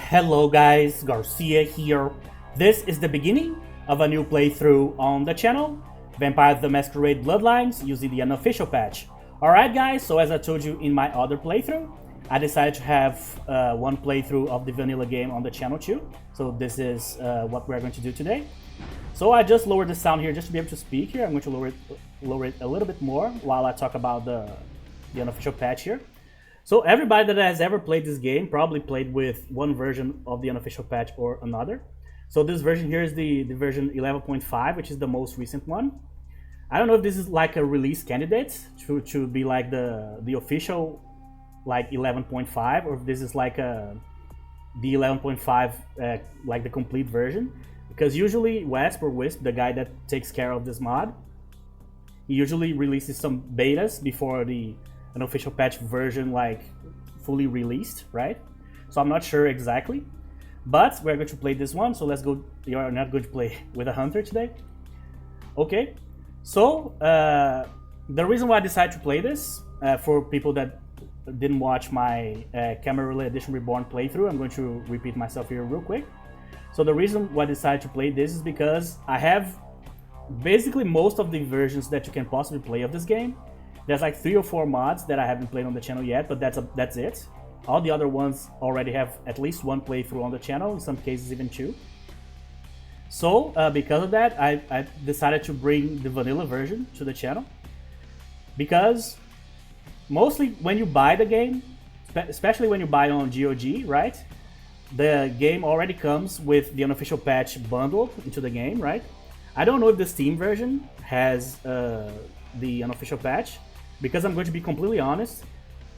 Hello guys, Garcia here. This is the beginning of a new playthrough on the channel, Vampire the Masquerade Bloodlines, using the Unofficial Patch. Alright guys, so as I told you in my other playthrough, I decided to have one playthrough of the vanilla game on the channel too. So this is what we're going to do today. So I just lowered the sound here just to be able to speak here. I'm going to lower it a little bit more while I talk about the Unofficial Patch here. So everybody that has ever played this game probably played with one version of the Unofficial Patch or another. So this version here is the version 11.5, which is the most recent one. I don't know if this is like a release candidate to be like the official like 11.5, or if this is like the 11.5 like the complete version. Because usually Wisp, the guy that takes care of this mod, he usually releases some betas before the Unofficial Patch version like fully released, right? So I'm not sure exactly, but we're going to play this one. So let's go. You're not going to play with a hunter today, okay? So the reason why I decided to play this for people that didn't watch my Camarilla Edition Reborn playthrough, I'm going to repeat myself here real quick. So the reason why I decided to play this is because I have basically most of the versions that you can possibly play of this game. There's like 3 or 4 mods that I haven't played on the channel yet, but that's it. All the other ones already have at least one playthrough on the channel, in some cases even 2. So because of that, I decided to bring the vanilla version to the channel. Because mostly when you buy the game, especially when you buy on GOG, right? The game already comes with the Unofficial Patch bundled into the game, right? I don't know if the Steam version has the Unofficial Patch, because I'm going to be completely honest,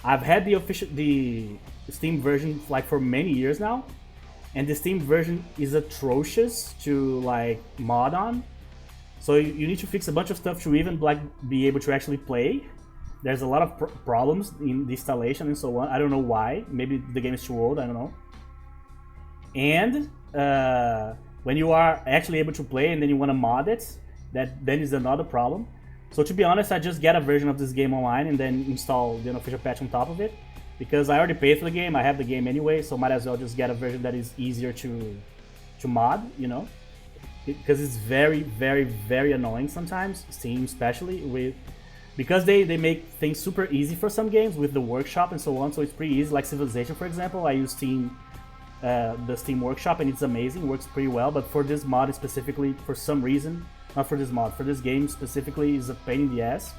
I've had the Steam version like for many years now, and the Steam version is atrocious to like mod on. So you need to fix a bunch of stuff to even like be able to actually play. There's a lot of problems in the installation and so on. I don't know why. Maybe the game is too old. I don't know. And when you are actually able to play and then you want to mod it, that then is another problem. So to be honest, I just get a version of this game online and then install the Unofficial Patch on top of it, because I already paid for the game. I have the game anyway, so might as well just get a version that is easier to mod, you know, because it's very, very, very annoying sometimes. Steam especially, because they make things super easy for some games with the workshop and so on. So it's pretty easy. Like Civilization, for example, I use the Steam Workshop, and it's amazing, works pretty well. But for this mod specifically, for some reason, not for this mod, for this game specifically, is a pain in the ass.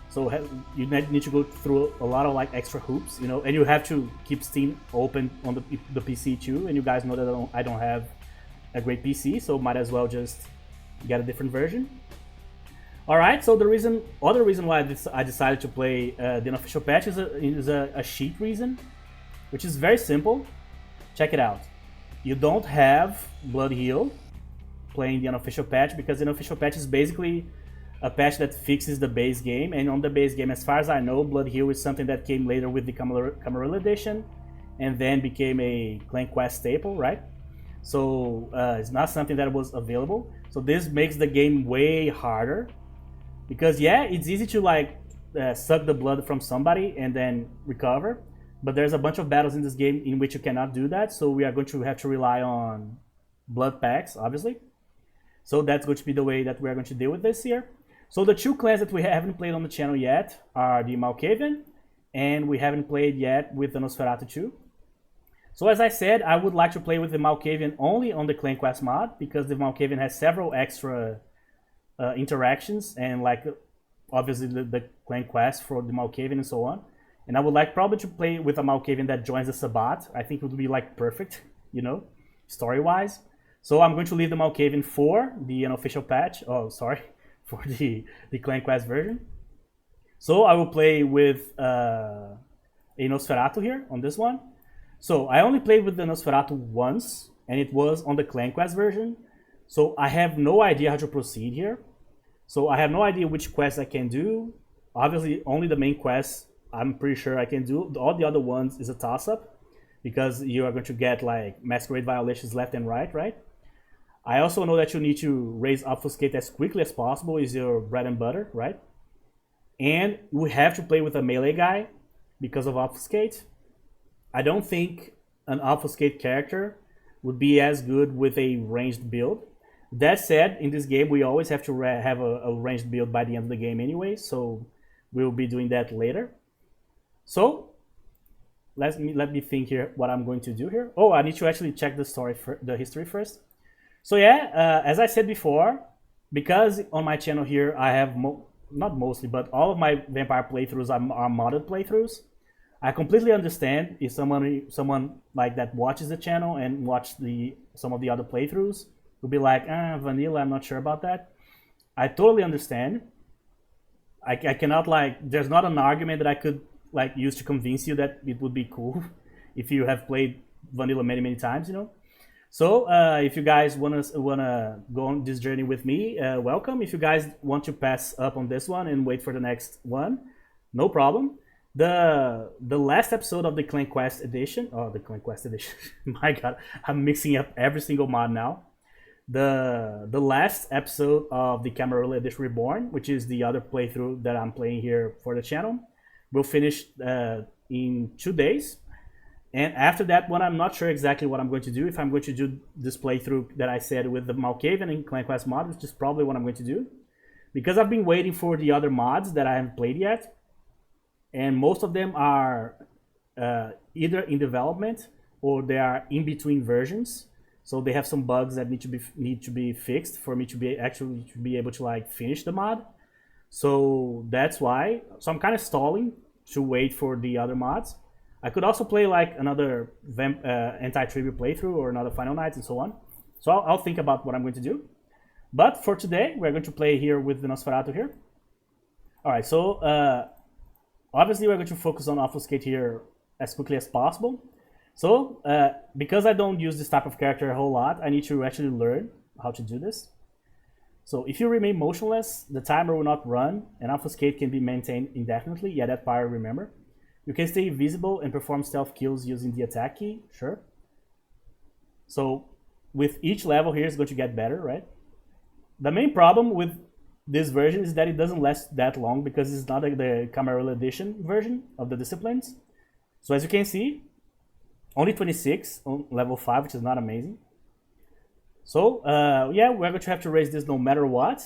So you need to go through a lot of like extra hoops, you know, and you have to keep Steam open on the PC too. And you guys know that I don't have a great PC, so might as well just get a different version. All right, so the other reason why I decided to play the Unofficial Patch is a cheat reason, which is very simple. Check it out. You don't have Blood Heal playing the Unofficial Patch, because the Unofficial Patch is basically a patch that fixes the base game, and on the base game, as far as I know, Blood Heal is something that came later with the Camarilla Edition and then became a Clan Quest staple, right? So it's not something that was available. So this makes the game way harder, because yeah, it's easy to like suck the blood from somebody and then recover, but there's a bunch of battles in this game in which you cannot do that, so we are going to have to rely on blood packs, obviously. So that's going to be the way that we're going to deal with this here. So the 2 clans that we haven't played on the channel yet are the Malkavian, and we haven't played yet with the Nosferatu 2. So as I said, I would like to play with the Malkavian only on the Clan Quest mod, because the Malkavian has several extra interactions, and like obviously the Clan Quest for the Malkavian and so on. And I would like probably to play with a Malkavian that joins the Sabbat. I think it would be like perfect, you know, story-wise. So I'm going to leave the Malkavian for the Unofficial Patch. Oh, sorry, for the Clan Quest version. So I will play with a Nosferatu here on this one. So I only played with the Nosferatu once, and it was on the Clan Quest version. So I have no idea how to proceed here. So I have no idea which quests I can do. Obviously, only the main quests I'm pretty sure I can do. All the other ones is a toss-up, because you are going to get like Masquerade violations left and right? I also know that you need to raise Obfuscate as quickly as possible, is your bread and butter, right? And we have to play with a melee guy because of Obfuscate. I don't think an obfuscate character would be as good with a ranged build. That said, in this game we always have to have a ranged build by the end of the game anyway, so we'll be doing that later. So let me think here what I'm going to do here. Oh, I need to actually check the story the history first. So yeah, as I said before, because on my channel here I have not mostly, but all of my vampire playthroughs are modded playthroughs. I completely understand if someone like that watches the channel and watch some of the other playthroughs will be like, vanilla, I'm not sure about that. I totally understand. I cannot like, there's not an argument that I could like use to convince you that it would be cool if you have played vanilla many times, you know. So if you guys wanna go on this journey with me, welcome. If you guys want to pass up on this one and wait for the next one, no problem. The last episode of the Clan Quest edition, the Clan Quest edition, my god, I'm mixing up every single mod now. The last episode of the Camarilla Edition Reborn, which is the other playthrough that I'm playing here for the channel, will finish in 2 days. And after that one, I'm not sure exactly what I'm going to do. If I'm going to do this playthrough that I said with the Malkavian and Clan Quest mod, which is probably what I'm going to do. Because I've been waiting for the other mods that I haven't played yet. And most of them are either in development or they are in between versions. So they have some bugs that need to be fixed for me to be able to like finish the mod. So that's why. So I'm kind of stalling to wait for the other mods. I could also play like another anti-tribute playthrough or another Final Nights and so on. So I'll think about what I'm going to do. But for today, we're going to play here with the Nosferatu here. All right, so obviously we're going to focus on Obfuscate here as quickly as possible. So because I don't use this type of character a whole lot, I need to actually learn how to do this. So if you remain motionless, the timer will not run, and Obfuscate can be maintained indefinitely. Yeah, that part I remember. You can stay invisible and perform stealth kills using the attack key, sure. So with each level here, it's going to get better, right? The main problem with this version is that it doesn't last that long because it's not the Camarilla Edition version of the disciplines. So as you can see, only 26 on level 5, which is not amazing. So yeah, we're going to have to raise this no matter what.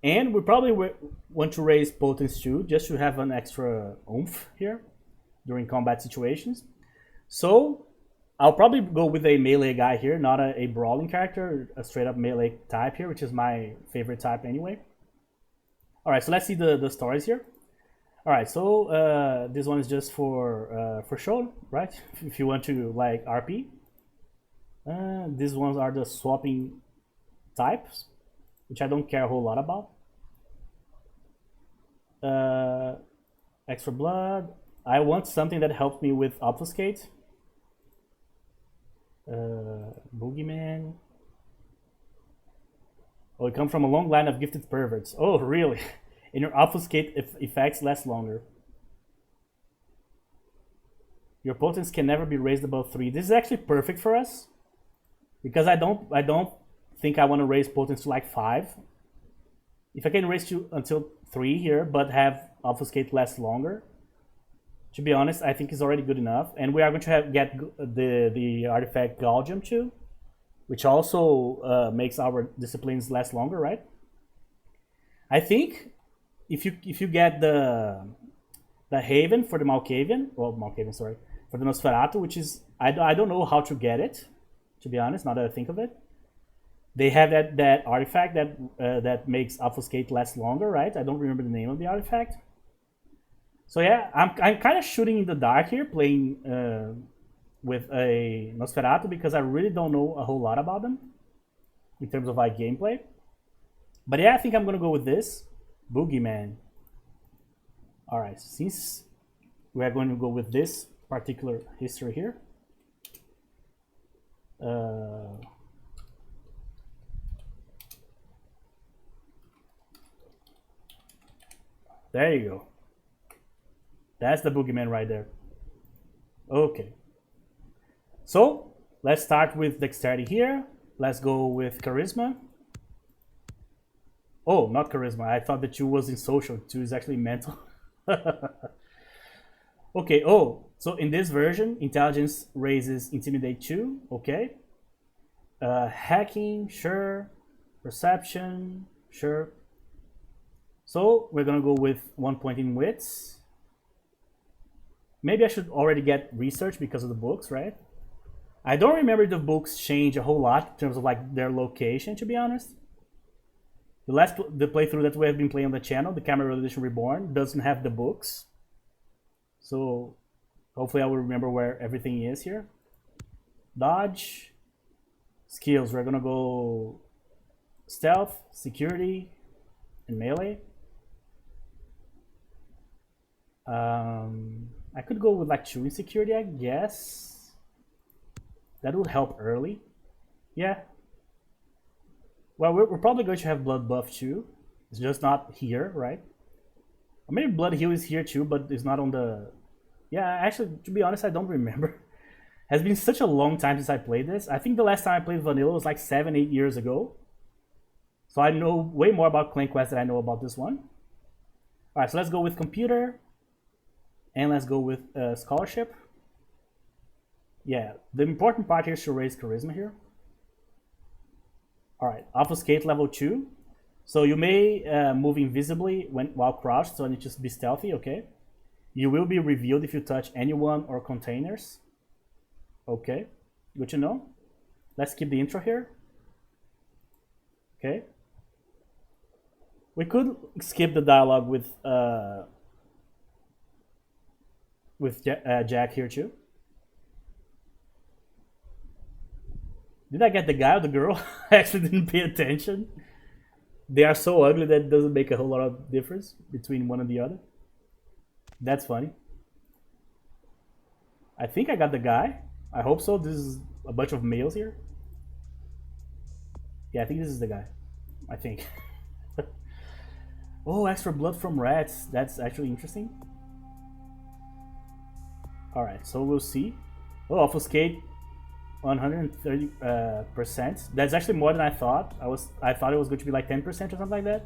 And we probably want to raise Potence too, just to have an extra oomph here during combat situations. So I'll probably go with a melee guy here, not a brawling character, a straight up melee type here, which is my favorite type anyway. Alright, so let's see the stories here. Alright, so this one is just for show, right? If you want to like RP. These ones are the swapping types, which I don't care a whole lot about. Extra blood. I want something that helps me with Obfuscate. Boogeyman. Oh, it comes from a long line of gifted perverts. Oh, really? And your Obfuscate effects last longer. Your potence can never be raised above 3. This is actually perfect for us. Because I don't think I want to raise potence to like 5. If I can raise to until 3 here, but have Obfuscate last longer, to be honest, I think it's already good enough. And we are going to get the artifact Gaudium too, which also makes our disciplines last longer, right? I think if you get the Haven for the Malkavian, for the Nosferatu, which is I don't know how to get it, to be honest. Now that I think of it, they have that artifact that makes Obfuscate last longer, right? I don't remember the name of the artifact. So yeah, I'm kind of shooting in the dark here, playing with a Nosferatu because I really don't know a whole lot about them in terms of like gameplay. But yeah, I think I'm gonna go with this Boogeyman. All right, since we are going to go with this particular history here. There you go. That's the Boogeyman right there. Okay. So, let's start with Dexterity here. Let's go with Charisma. Oh, not Charisma. I thought that 2 was in Social. 2 is actually Mental. Okay, oh. So in this version, intelligence raises intimidate 2, okay. Hacking, sure. Perception, sure. So we're gonna go with 1 point in wits. Maybe I should already get research because of the books, right? I don't remember the books change a whole lot in terms of like their location, to be honest. The playthrough that we have been playing on the channel, the Camera Edition Reborn, doesn't have the books. So hopefully I will remember where everything is here. Dodge. Skills, we're gonna go stealth, security, and melee. I could go with like 2 in security, I guess. That would help early. Yeah. Well, we're probably going to have blood buff too. It's just not here, right? Or maybe blood heal is here too, but it's not on the... Yeah, actually, to be honest, I don't remember. It has been such a long time since I played this. I think the last time I played vanilla was like 7-8 years ago. So I know way more about Clan Quest than I know about this one. Alright, so let's go with computer. And let's go with scholarship. Yeah, the important part here is to raise charisma here. Alright, obfuscate level 2. So you may move invisibly while crouched, so I need to be stealthy, okay? You will be revealed if you touch anyone or containers. Okay, good to know. Let's keep the intro here. Okay. We could skip the dialogue with Jack here too. Did I get the guy or the girl? I actually didn't pay attention. They are so ugly that it doesn't make a whole lot of difference between one and the other. That's funny. I think I got the guy. I hope so. This is a bunch of males here. Yeah, I think this is the guy. I think. Oh, extra blood from rats. That's actually interesting. Alright, so we'll see. Oh, obfuscate 130%. That's actually more than I thought. I thought it was going to be like 10% or something like that.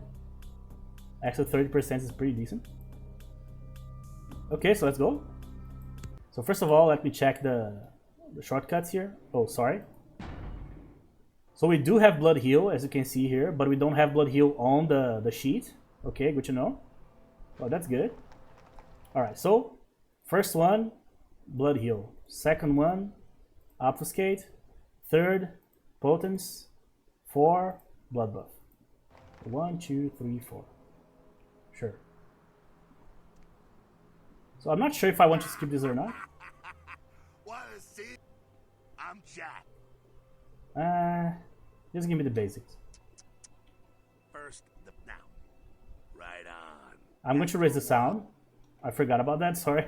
Actually, 30% is pretty decent. Okay, so let's go. So first of all, let me check the shortcuts here. Oh, sorry. So we do have blood heal, as you can see here, but we don't have blood heal on the sheet. Okay, good to know. Well, that's good. Alright, so first one, blood heal. Second one, obfuscate. Third, potence. 4, blood buff. 1, 2, 3, 4. Sure. So I'm not sure if I want to skip this or not. I'm Jack. Just give me the basics. First, now. Right on. I'm going to raise the sound. I forgot about that, sorry.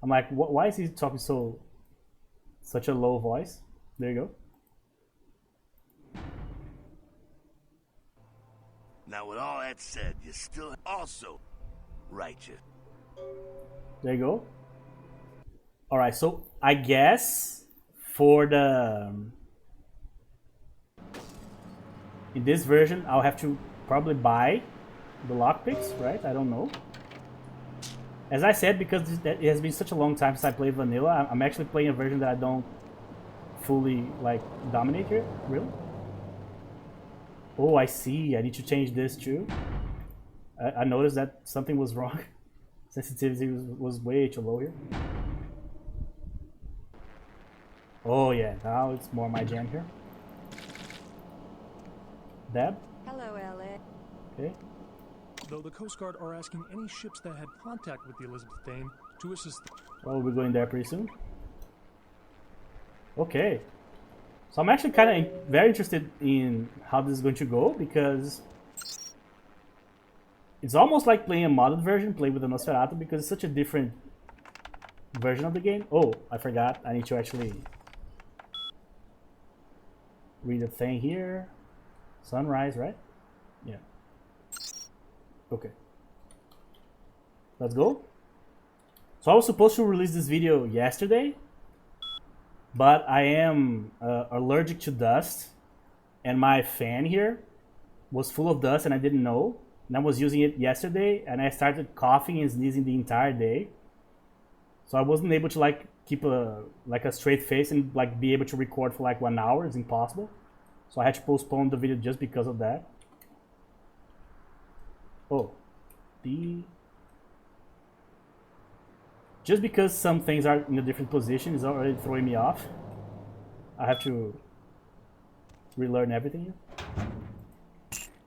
I'm like, why is he talking such a low voice? There you go. Now with all that said, you're still also righteous. There you go. Alright, so I guess for the... in this version, I'll have to probably buy the lockpicks, right? I don't know. As I said, because it has been such a long time since I played vanilla, I'm actually playing a version that I don't fully like dominate here, really. Oh, I see. I need to change this too. I noticed that something was wrong. Sensitivity was way too low here. Oh yeah, now it's more my jam here. Dab. Hello, LA. Okay. Though the Coast Guard are asking any ships that had contact with the Elizabeth Dane to assist. Well, we'll be going there pretty soon. Okay. So I'm actually kind of very interested in how this is going to go, because it's almost like playing a modded version, played with the Nosferatu, because it's such a different version of the game. Oh, I forgot. I need to actually read the thing here. Sunrise, right? Yeah. Okay. Let's go. So I was supposed to release this video yesterday, but I am allergic to dust, and my fan here was full of dust and I didn't know. And I was using it yesterday and I started coughing and sneezing the entire day. So I wasn't able to like keep a straight face and like be able to record for like 1 hour. It's impossible. So I had to postpone the video just because of that. Oh, just because some things are in a different position is already throwing me off. I have to relearn everything.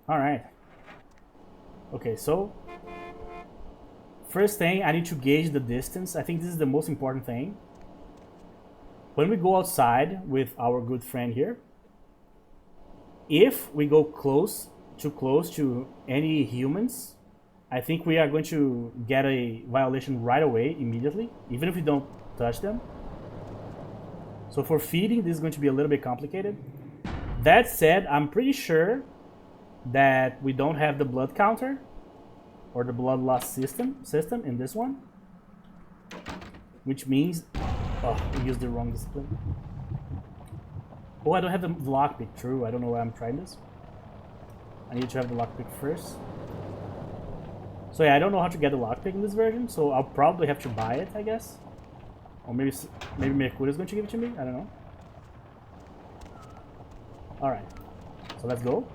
All right. Okay, so first thing, I need to gauge the distance. I think this is the most important thing. When we go outside with our good friend here, if we go too close to any humans, I think we are going to get a violation right away, immediately, even if we don't touch them. So for feeding, this is going to be a little bit complicated. That said, I'm pretty sure that we don't have the blood counter or the blood loss system in this one, which means, oh, I used the wrong discipline. Oh, I don't have the lockpick. True, I don't know why I'm trying this. I need to have the lockpick first. So yeah, I don't know how to get the lockpick in this version, so I'll probably have to buy it, I guess. Or maybe Mercurio is going to give it to me. I don't know. All right, so let's go.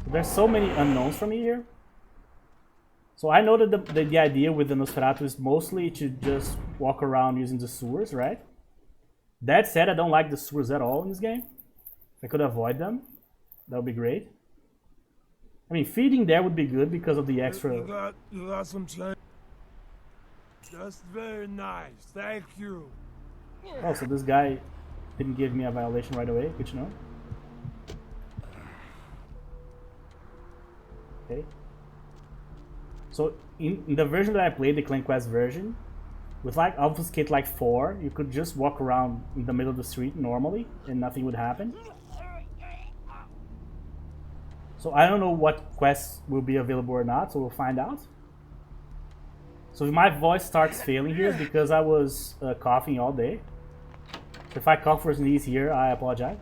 There's so many unknowns for me here. So I know that the idea with the Nosferatu is mostly to just walk around using the sewers, right? That said, I don't like the sewers at all in this game. If I could avoid them, that would be great. I mean, feeding there would be good because of the extra... You got some change. That's very nice, thank you. Oh, so this guy didn't give me a violation right away, good to know. Okay. So in the version that I played, the Clan Quest version, with like Obfuscate like 4, you could just walk around in the middle of the street normally and nothing would happen. So I don't know what quests will be available or not, so we'll find out. So if my voice starts failing here, it's because I was coughing all day. So if I cough or sneeze here, I apologize.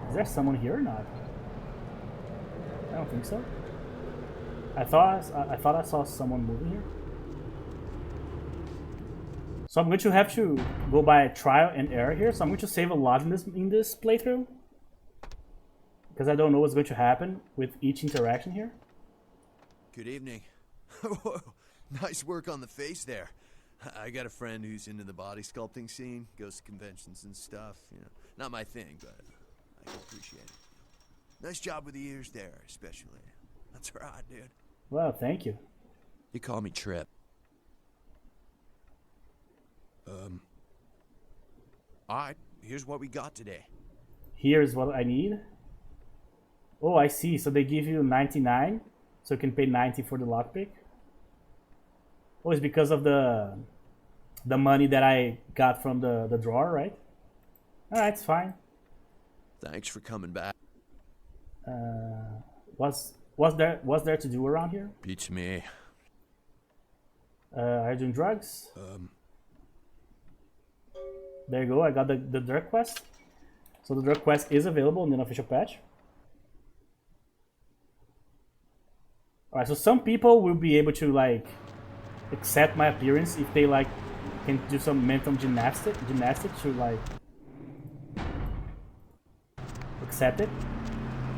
Is there someone here or not? I don't think so. I thought I saw someone moving here. So I'm going to have to go by trial and error here. So I'm going to save a lot in this playthrough, because I don't know what's going to happen with each interaction here. Good evening. Nice work on the face there. I got a friend who's into the body sculpting scene, goes to conventions and stuff. You know, not my thing, but I can appreciate it. Nice job with the ears there, especially. That's right, dude. Well, thank you. You call me Trip. Alright, here's what we got today. Here's what I need. Oh, I see. So they give you 99, so you can pay 90 for the lockpick. Oh, it's because of the money that I got from the drawer, right? Alright, it's fine. Thanks for coming back. What's there to do around here? Beats me. Are you doing drugs? There you go, I got the drug quest. So the drug quest is available in the Unofficial Patch. Alright, so some people will be able to like accept my appearance if they like can do some mental gymnastics to like accept it.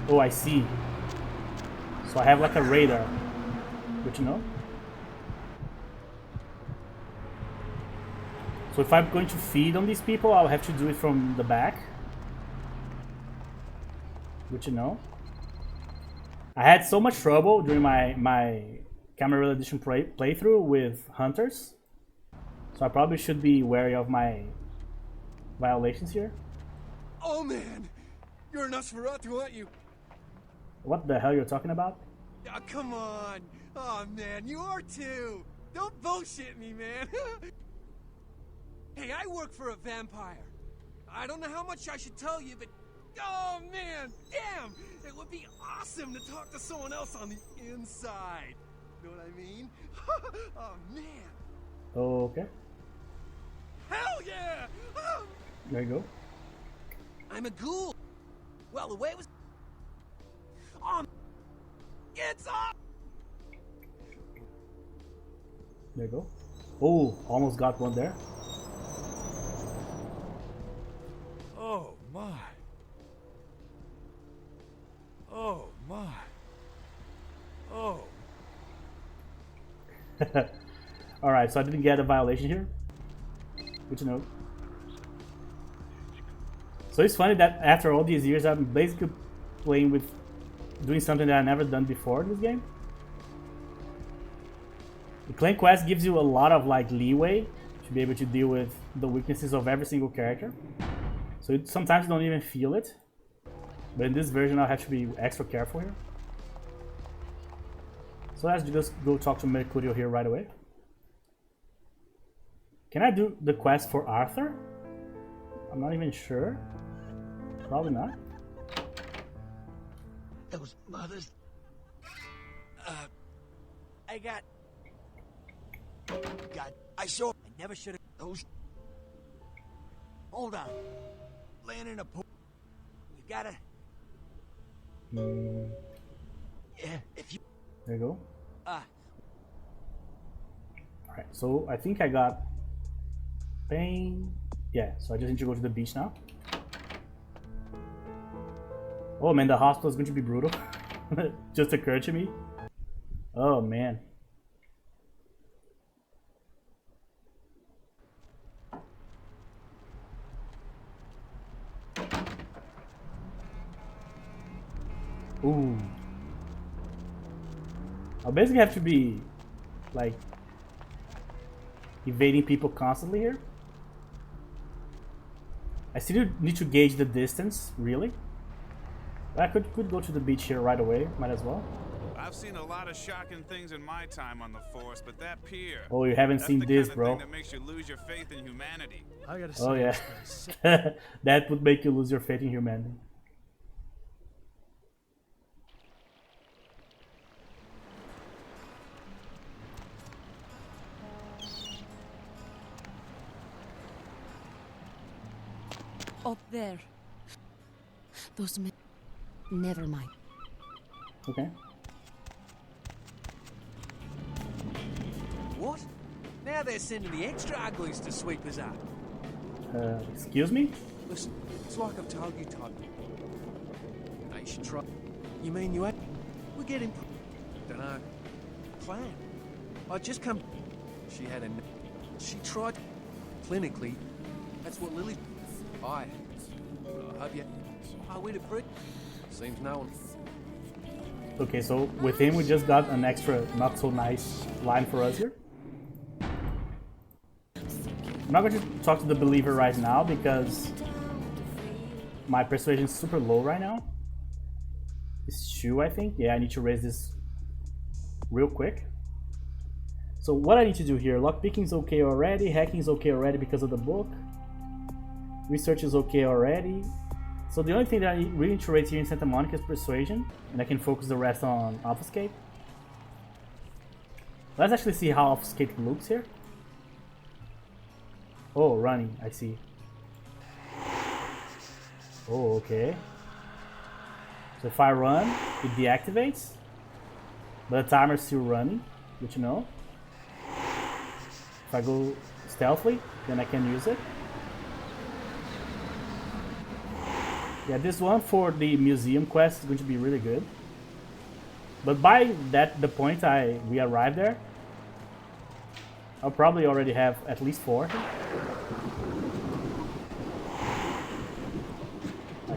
Oh, I see. So I have like a radar, which you know. So if I'm going to feed on these people, I'll have to do it from the back. Which you know. I had so much trouble during my Camera Edition playthrough with hunters. So I probably should be wary of my violations here. Oh man, you're a Nosferatu, aren't you? What the hell you're talking about? Oh, come on. Oh man, you are too. Don't bullshit me, man. Hey, I work for a vampire. I don't know how much I should tell you, but oh man, damn! It would be awesome to talk to someone else on the inside. Know what I mean? Oh man. Okay. Hell yeah! Oh. There you go. I'm a ghoul. Well, the way it was... It's up! There you go. Oh, almost got one there. Oh my. Oh my. Oh. Alright, so I didn't get a violation here. Good to know. So it's funny that after all these years, I'm basically playing with doing something that I've never done before in this game. The Clan Quest gives you a lot of like leeway to be able to deal with the weaknesses of every single character. So sometimes you don't even feel it. But in this version, I'll have to be extra careful here. So let's just go talk to Mercurio here right away. Can I do the quest for Arthur? I'm not even sure. Probably not. Those mothers. I got. God, I never should have. Those. Hold on. Laying in a pool. You gotta. Yeah, if you. There you go. Alright, so I think I got pain. Yeah, so I just need to go to the beach now. Oh man, the hospital is going to be brutal. Just occurred to me. Oh man. Ooh. I'll basically have to be like evading people constantly here. I still need to gauge the distance, really. But I could go to the beach here right away, might as well. I've seen a lot of shocking things in my time on the force, but that pier. Oh, you haven't seen this, bro. That's the kind of thing that makes you lose your faith in humanity. I gotta say, Oh yeah. That would make you lose your faith in humanity. Up there. Those men. Never mind. Okay. What? Now they're sending the extra uglies to sweep us out. Excuse me? Listen, it's like I've told you, Todd. Now you should try. You mean you ain't? We're getting. Dunno. Plan. I just come. She had a. She tried. Clinically, that's what Lily. I hope you. Are we to prove? Seems no one. Okay, so with him we just got an extra not so nice line for us here. I'm not going to talk to the believer right now because my persuasion is super low right now. It's 2, I think. Yeah, I need to raise this real quick. So what I need to do here, lockpicking is okay already, hacking is okay already because of the book. Research is okay already. So the only thing that I really need to raise here in Santa Monica is persuasion, and I can focus the rest on obfuscate. Let's actually see how obfuscate looks here. Oh, running, I see. Oh, okay. So if I run, it deactivates, but the timer's still running, good to know. If I go stealthily, then I can use it. Yeah, this one for the museum quest is going to be really good. But by the point we arrive there, I'll probably already have at least 4.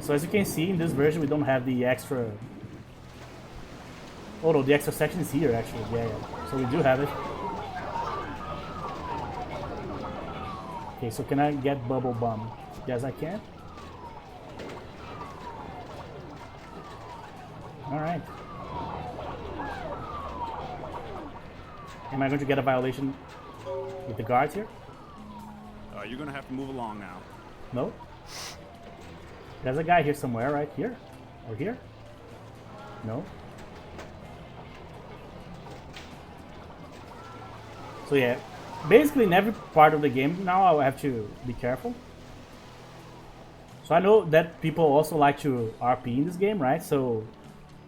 So as you can see, in this version we don't have the extra... Oh no, the extra section is here actually, yeah. So we do have it. Okay, so can I get Bubble Bomb? Yes, I can. Alright. Am I going to get a violation with the guards here? You're gonna have to move along now. No? There's a guy here somewhere, right here? Or here? No? So yeah, basically in every part of the game now I will have to be careful. So I know that people also like to RP in this game, right? So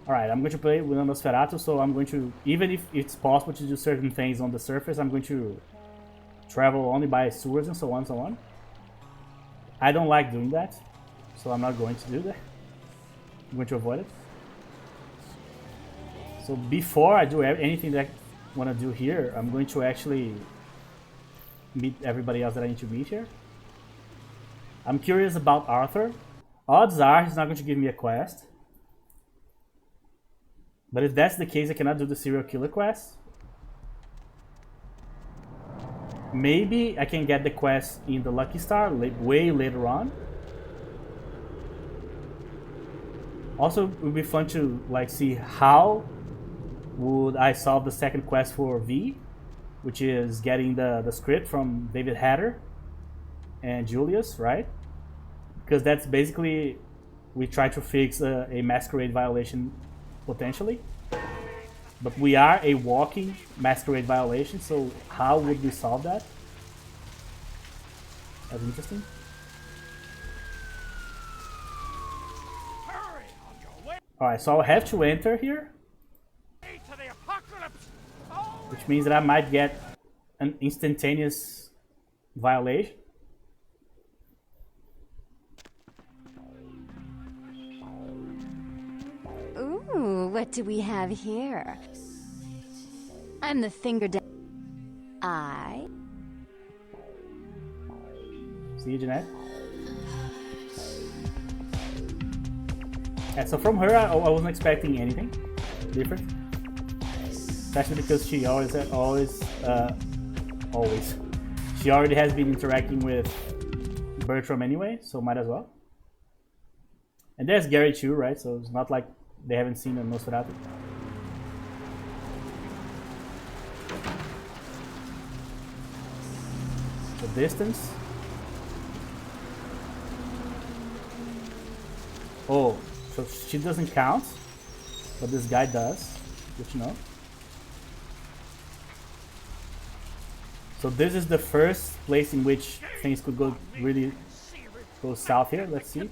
Alright, I'm going to play with Nosferatu, so I'm going to, even if it's possible to do certain things on the surface, I'm going to travel only by sewers and so on and so on. I don't like doing that, so I'm not going to do that. I'm going to avoid it. So before I do anything that I want to do here, I'm going to actually meet everybody else that I need to meet here. I'm curious about Arthur. Odds are he's not going to give me a quest. But if that's the case, I cannot do the serial killer quest. Maybe I can get the quest in the Lucky Star way later on. Also, it would be fun to like see how would I solve the second quest for V, which is getting the script from David Hatter and Julius, right? Because that's basically, we try to fix a masquerade violation potentially. But we are a walking masquerade violation, so how would we solve that? That's interesting. Alright, so I'll have to enter here. Which means that I might get an instantaneous violation. Ooh, what do we have here? I'm the finger down. See you, Jeanette. Yeah, so from her, I wasn't expecting anything different. Especially because she always. She already has been interacting with Bertram anyway, so might as well. And there's Gary too, right? So it's not like they haven't seen a Nosferatu. The distance. Oh, so she doesn't count, but this guy does. Good to know. So this is the first place in which things could go really go south here. Let's see.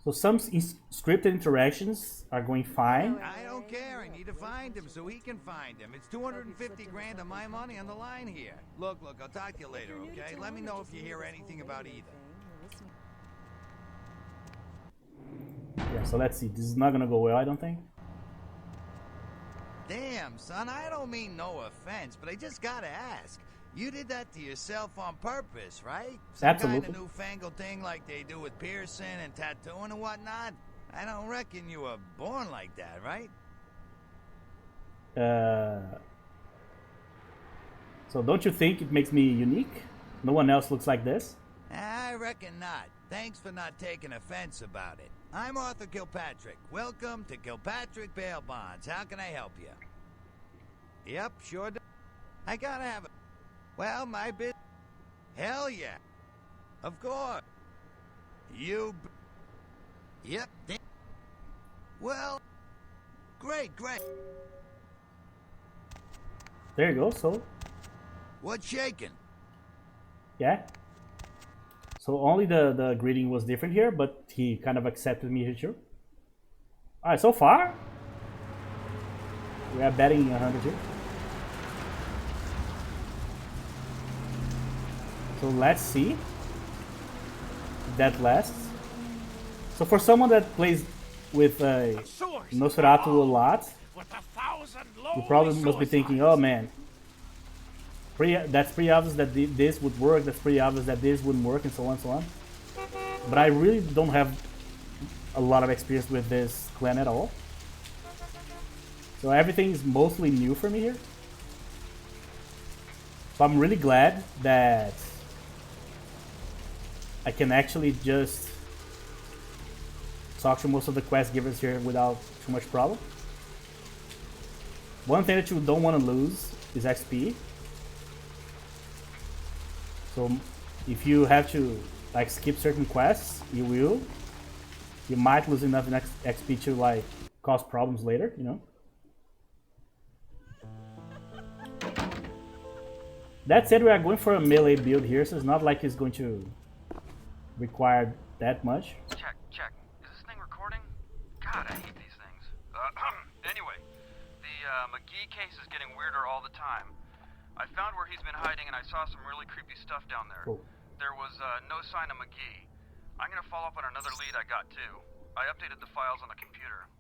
So some scripted interactions are going fine. I don't care. I need to find him so he can find him. It's 250 grand of my money on the line here. Look, I'll talk to you later, okay? Let me know if you hear anything about either. Yeah, so let's see. This is not gonna go well, I don't think. Damn, son, I don't mean no offense, but I just gotta ask. You did that to yourself on purpose, right? Some Absolutely. kind of newfangled thing like they do with piercing and tattooing and whatnot? I don't reckon you were born like that, right? So don't you think it makes me unique? No one else looks like this? I reckon not. Thanks for not taking offense about it. I'm Arthur Kilpatrick. Welcome to Kilpatrick Bail Bonds. How can I help you? Yep, sure do. I gotta have a... Well, my bit... Hell yeah. Of course. You... Yep. Well... Great. There you go, so... What's shaking? Yeah. So only the greeting was different here, but he kind of accepted me here too. Alright, so far... We are betting 100 here. So let's see if that lasts. So for someone that plays with Nosferatu a lot, you probably must be thinking, oh man, that's pretty obvious that this would work, that's pretty obvious that this wouldn't work, and so on and so on. But I really don't have a lot of experience with this clan at all. So everything is mostly new for me here. So I'm really glad that I can actually just talk to most of the quest givers here without too much problem. One thing that you don't want to lose is XP. So if you have to like skip certain quests, you will. You might lose enough XP to like cause problems later, you know. That said, we are going for a melee build here, so it's not like it's going to required that much. Check, check. Is this thing recording? God, I hate these things. Anyway, the McGee case is getting weirder all the time. I found where he's been hiding and I saw some really creepy stuff down there. Cool. There was no sign of McGee. I'm gonna follow up on another lead I got too. I updated the files on the computer.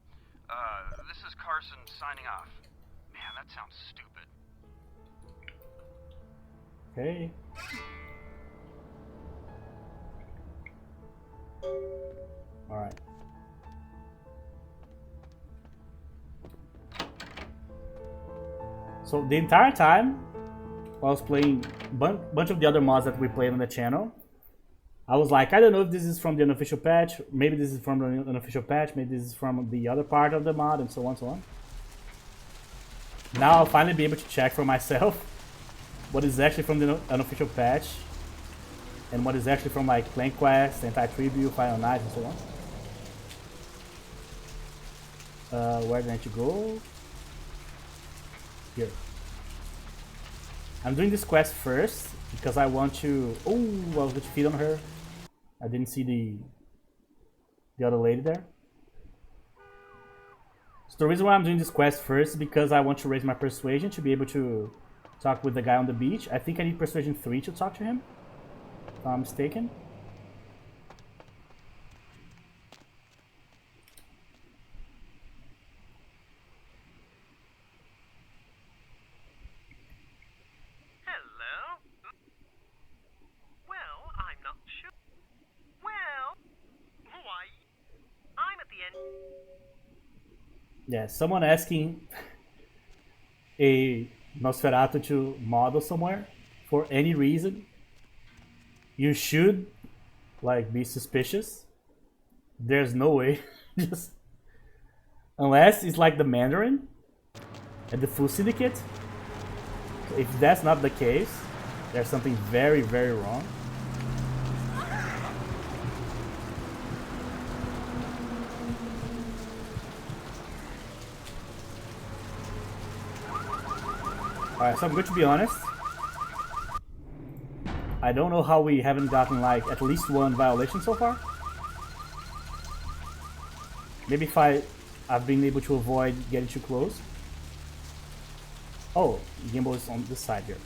This is Carson signing off. Man, that sounds stupid. Okay. Alright. So the entire time while I was playing bunch of the other mods that we played on the channel, I was like, I don't know if this is from the unofficial patch, maybe this is from the unofficial patch, maybe this is from the other part of the mod, and so on, so on. Now I'll finally be able to check for myself what is actually from the unofficial patch and what is actually from like Clan Quest, Anti-Tribute, Final Night, and so on. Where did I need to go? Here. I'm doing this quest first because I want to... Oh, I was going to feed on her. I didn't see the other lady there. So the reason why I'm doing this quest first is because I want to raise my persuasion to be able to talk with the guy on the beach. I think I need persuasion 3 to talk to him, if I'm not mistaken. Hello? Well, I'm not sure. Well, why? I'm at the end. Yeah, someone asking a Nosferatu to model somewhere for any reason, you should like be suspicious. There's no way. Just unless it's like the Mandarin and the full syndicate. If that's not the case, there's something very, very wrong. Alright, so I'm going to be honest. I don't know how we haven't gotten like at least one violation so far. Maybe if I've been able to avoid getting too close. Oh, Gimble is on this side here.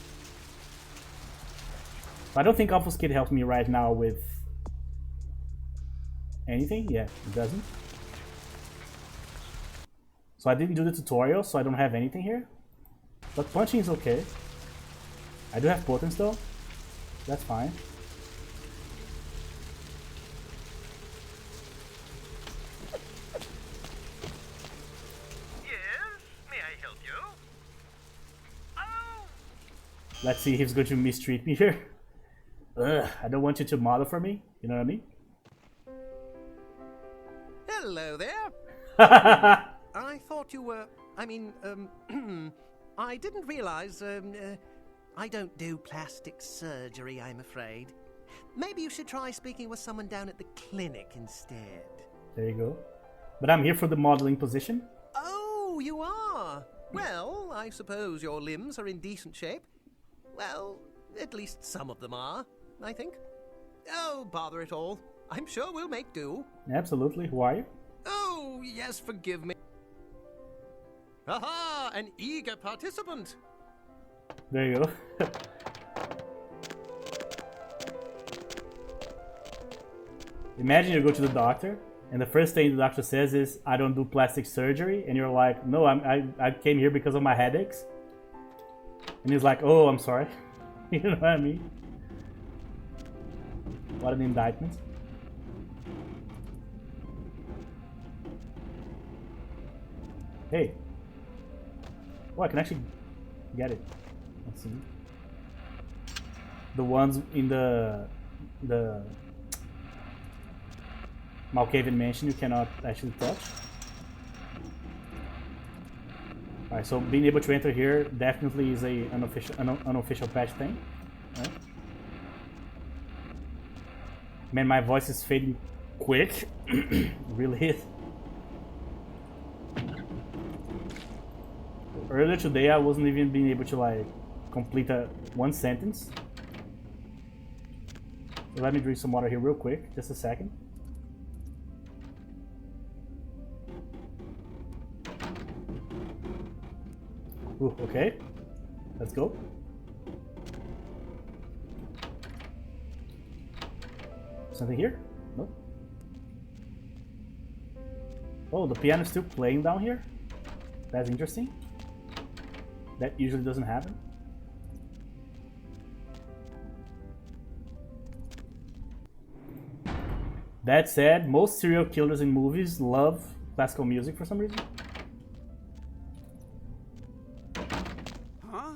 I don't think Obfuscate helps me right now with anything. Yeah, it doesn't. So I didn't do the tutorial, so I don't have anything here. But punching is okay. I do have potence though. That's fine. Yes, may I help you? Oh! Let's see if he's going to mistreat me here. Ugh, I don't want you to model for me. You know what I mean? Hello there. I thought you were... I mean, I didn't realize, I don't do plastic surgery, I'm afraid. Maybe you should try speaking with someone down at the clinic instead. There you go. But I'm here for the modeling position. Oh, you are? Well, I suppose your limbs are in decent shape. Well, at least some of them are, I think. Oh, bother it all. I'm sure we'll make do. Absolutely. Who are you? Oh, yes, forgive me. Aha! An eager participant! There you go. Imagine you go to the doctor, and the first thing the doctor says is, I don't do plastic surgery, and you're like, no, I came here because of my headaches. And he's like, oh, I'm sorry. You know what I mean? What an indictment. Hey. Oh, I can actually get it. Let's see. The ones in the Malkavian Mansion you cannot actually touch. Alright, so being able to enter here definitely is a unofficial patch thing. Right? Man, my voice is fading quick. Really is. Earlier today I wasn't even being able to like complete one sentence. So let me drink some water here real quick, just a second. Ooh, okay. Let's go. Something here? Nope. Oh, the piano's still playing down here? That's interesting. That usually doesn't happen. That said, most serial killers in movies love classical music for some reason. Huh?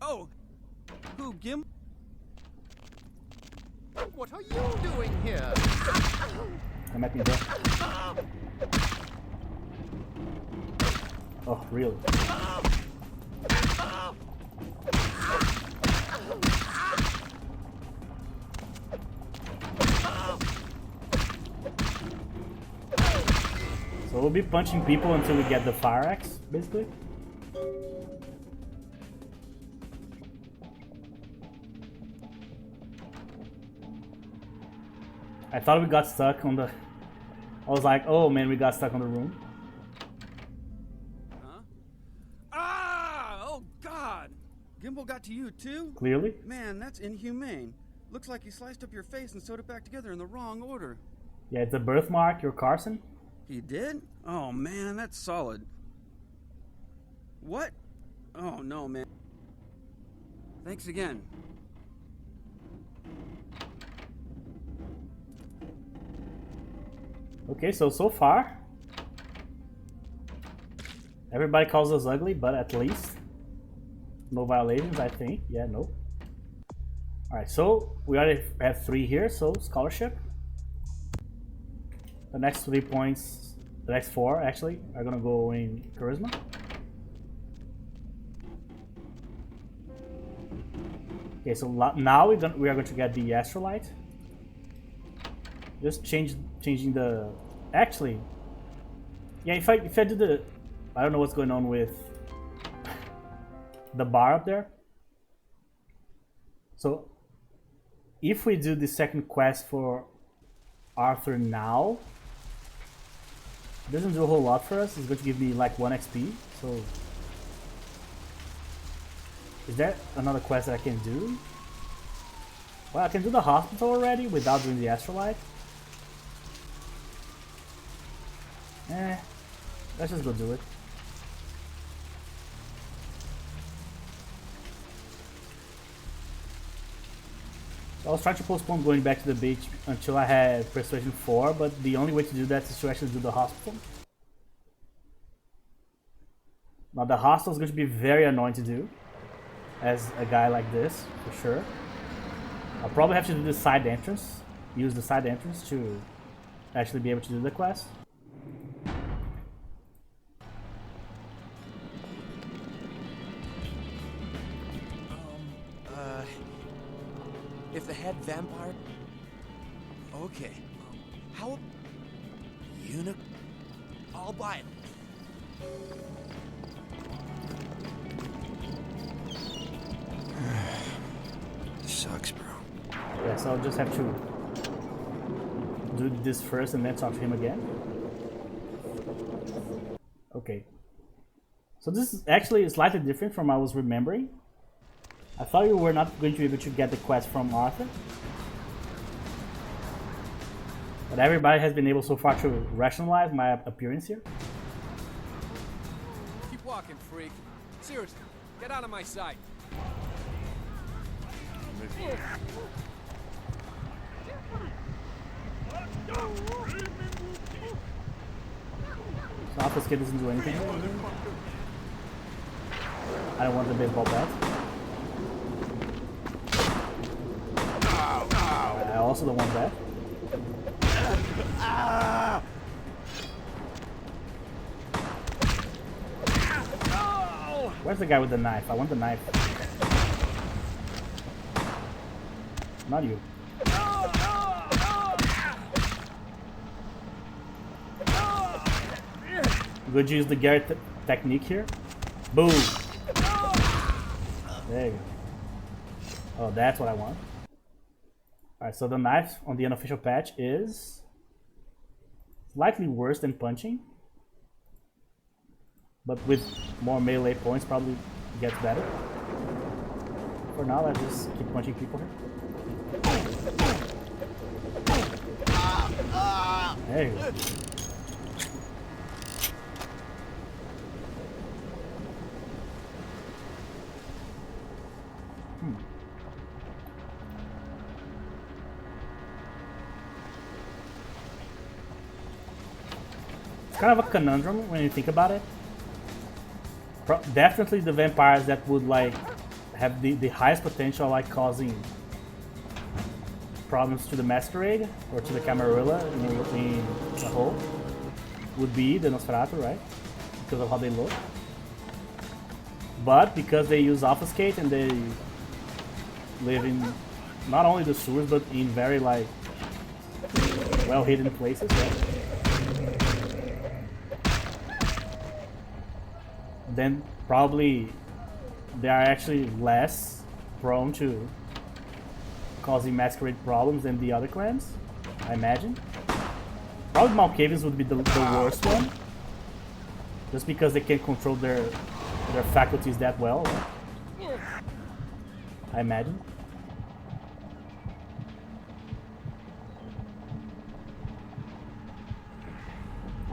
Oh, who, Gimble? What are you doing here? I might be there. Oh, really? So we'll be punching people until we get the fire axe, basically. I thought we got stuck on the... I was like, oh man, we got stuck on the room. Huh? Ah! Oh, God! Gimble got to you, too? Clearly. Man, that's inhumane. Looks like he sliced up your face and sewed it back together in the wrong order. Yeah, it's a birthmark, you're Carson. He did? Oh, man, that's solid. What? Oh, no, man. Thanks again. Okay, so far, everybody calls us ugly, but at least no violations, I think. Yeah, no. Alright, so we already have 3 here, so scholarship. The next 3 points, the next 4 actually, are gonna go in charisma. Okay, so now we are going to get the Astrolite. Just changing the... Actually, yeah, if I do the... I don't know what's going on with the bar up there. So, if we do the second quest for Arthur now, it doesn't do a whole lot for us. It's going to give me like 1 XP, so... Is there another quest that I can do? Well, I can do the hospital already without doing the Astrolite. Let's just go do it. I was trying to postpone going back to the beach until I had Persuasion 4, but the only way to do that is to actually do the hospital. Now the hospital is going to be very annoying to do as a guy like this, for sure. I'll probably have to do the side entrance, use the side entrance to actually be able to do the quest. If the head vampire... Okay. How... I'll buy it. Sucks, bro. Yeah, so I'll just have to do this first and then talk to him again. Okay. So this is actually slightly different from what I was remembering. I thought you were not going to be able to get the quest from Arthur. But everybody has been able so far to rationalize my appearance here. Keep walking, freak. Seriously, get out of my sight. So Alpha's kid doesn't do anything. I don't want the baseball bat. I also don't want that. Where's the guy with the knife? I want the knife. Not you. Good to use the Garrett technique here. Boom! There you go. Oh, that's what I want. Alright, so the knife on the unofficial patch is slightly worse than punching. But with more melee points probably gets better. For now, let's just keep punching people here. There you go. It's kind of a conundrum when you think about it. Definitely the vampires that would like have the highest potential, like causing problems to the Masquerade or to the Camarilla in the whole, would be the Nosferatu, right? Because of how they look. But because they use obfuscate and they live in not only the sewers but in very like well hidden places, right? Then probably they are actually less prone to causing Masquerade problems than the other clans, I imagine. Probably Malkavians would be the worst one, just because they can't control their faculties that well, I imagine.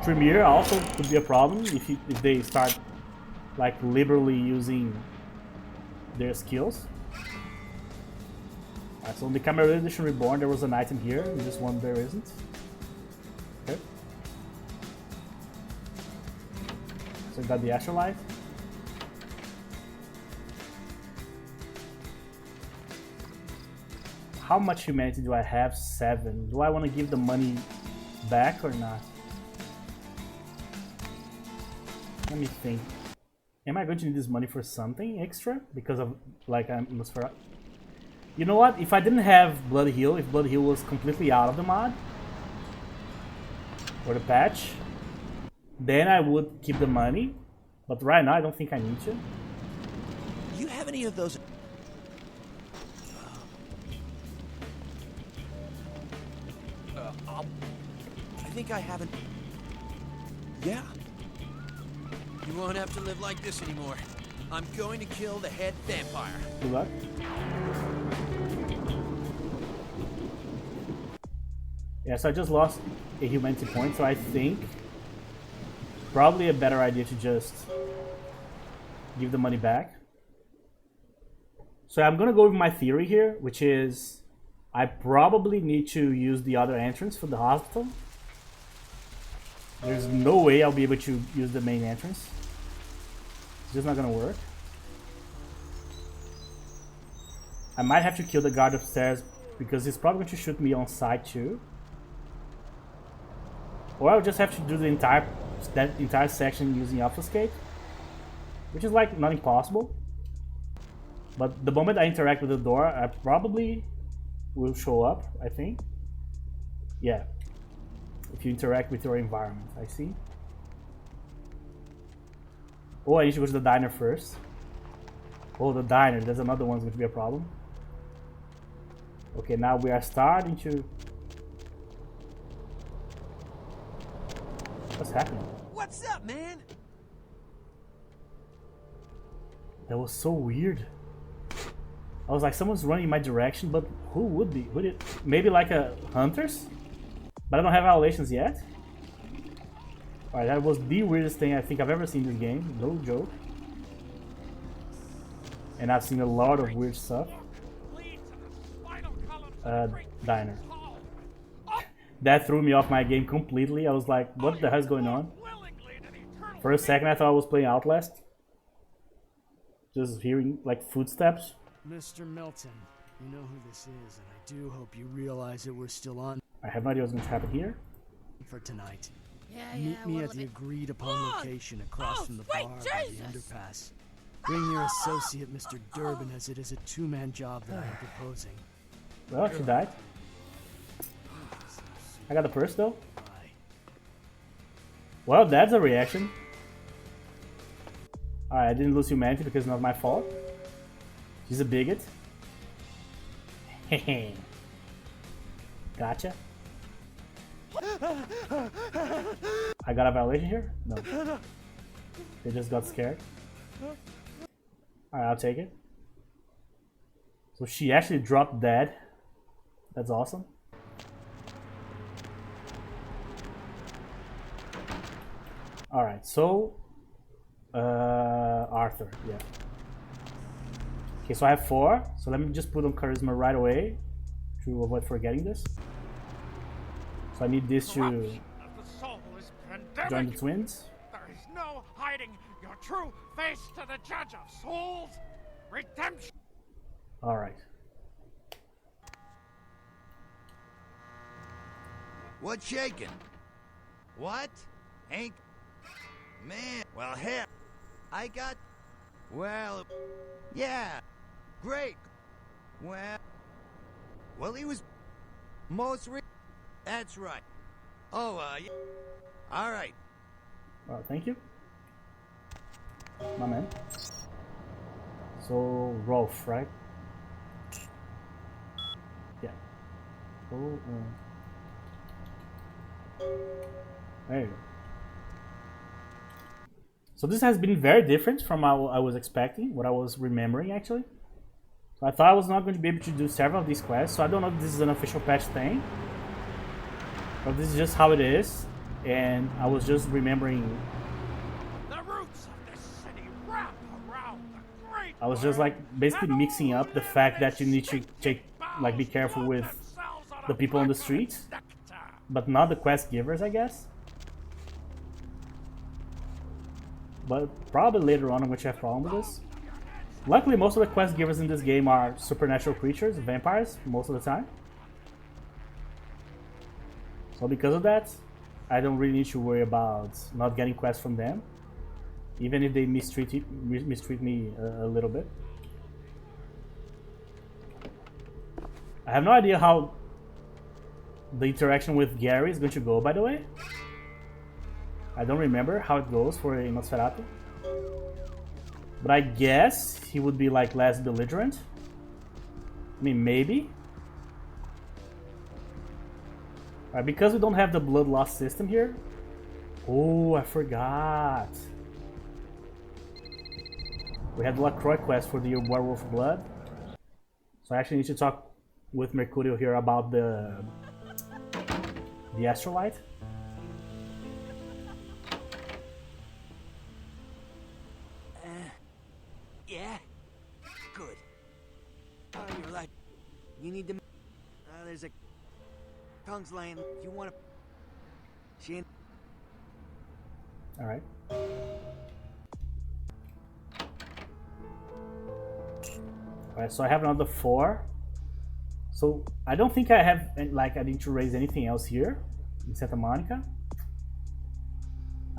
Tremere also could be a problem if they start like liberally using their skills. Alright, so in the Camarilla Edition Reborn there was an item here, in this one there isn't. Okay. So we got the Astrolite. How much humanity do I have? 7. Do I want to give the money back or not? Let me think. Am I going to need this money for something extra? Because of, like, I'm Nosferatu. You know what? If I didn't have Blood Heal, if Blood Heal was completely out of the mod, or the patch, then I would keep the money. But right now, I don't think I need to. You have any of those? I think I haven't. Yeah. You won't have to live like this anymore. I'm going to kill the head vampire. Good luck. Yeah, so I just lost a humanity point, so I think probably a better idea to just give the money back. So I'm gonna go with my theory here, which is I probably need to use the other entrance for the hospital. There's no way I'll be able to use the main entrance. It's just not gonna work. I might have to kill the guard upstairs because he's probably going to shoot me on sight too. Or I'll just have to do that entire section using obfuscate, which is like not impossible. But the moment I interact with the door, I probably will show up, I think. Yeah. If you interact with your environment, I see. Oh, I need to go to the diner first. Oh, the diner, there's another one's going to be a problem. Okay, now we are starting to... What's happening? What's up, man? That was so weird. I was like, someone's running in my direction, but who would be? Would it? Maybe like a hunters? But I don't have violations yet. Alright, that was the weirdest thing I think I've ever seen in this game. No joke. And I've seen a lot of weird stuff. Diner. That threw me off my game completely. I was like, what the hell is going on? For a second I thought I was playing Outlast. Just hearing like footsteps. Mr. Milton, you know who this is, and I do hope you realize that we're still on I have no idea what's going to happen here. for tonight. Meet me at the agreed upon location across from the bar by the underpass. Bring your associate, Mr. Durbin, as it is a two-man job that I am proposing. Well, she died. I got the purse though. Well, that's a reaction. Alright, I didn't lose humanity because it's not my fault. She's a bigot. Gotcha. I got a violation here? No. They just got scared. Alright, I'll take it. So she actually dropped dead. That's awesome. Alright, so Arthur, yeah. Okay, so I have 4. So let me just put on charisma right away to avoid forgetting this. So I need this to join the twins. There is no hiding your true face to the judge of souls. Redemption. Alright. What's shaking? What? Ain't... Man, well, hell, I got... Well, yeah, great. Well, he was most That's right. Oh, yeah. All right. Well, thank you. My man. So, Rolf, right? Yeah. Oh, there you go. So this has been very different from how I was expecting, what I was remembering actually. So I thought I was not going to be able to do several of these quests, so I don't know if this is an official patch thing. But this is just how it is, and I was just remembering... The roots of this city wrap around the great... I was just like basically mixing up the fact that you need to take, like, be careful with the people on the streets, but not the quest givers, I guess. But probably later on I'm going to have problem with this. Luckily, most of the quest givers in this game are supernatural creatures, vampires, most of the time. So because of that, I don't really need to worry about not getting quests from them, even if they mistreat me a little bit. I have no idea how the interaction with Gary is going to go, by the way. I don't remember how it goes for a Nosferatu. But I guess he would be like less belligerent. I mean, maybe. Alright, because we don't have the blood loss system here. Oh, I forgot. We had the LaCroix quest for the werewolf blood. So I actually need to talk with Mercurio here about the Astrolite. Yeah? Good. Oh, you're like... You need to... there's a... Tongue's laying... You wanna... She ain't... Alright. Alright, so I have another 4. So, I don't think I have... Like, I need to raise anything else here in Santa Monica.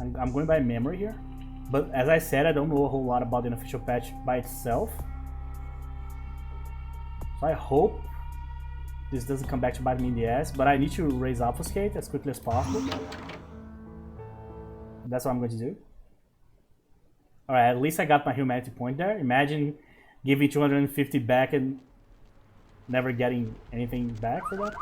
I'm going by memory here. But as I said, I don't know a whole lot about the unofficial patch by itself. So I hope this doesn't come back to bite me in the ass, but I need to raise Obfuscate as quickly as possible. That's what I'm going to do. Alright, at least I got my humanity point there. Imagine giving 250 back and never getting anything back for that.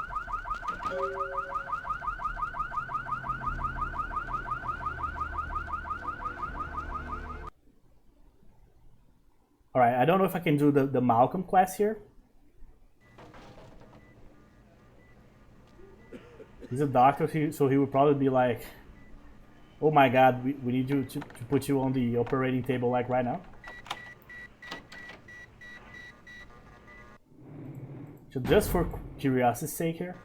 Alright, I don't know if I can do the Malcolm quest here. He's a doctor, so he would probably be like, oh my god, we need you to put you on the operating table like right now. So just for curiosity's sake here.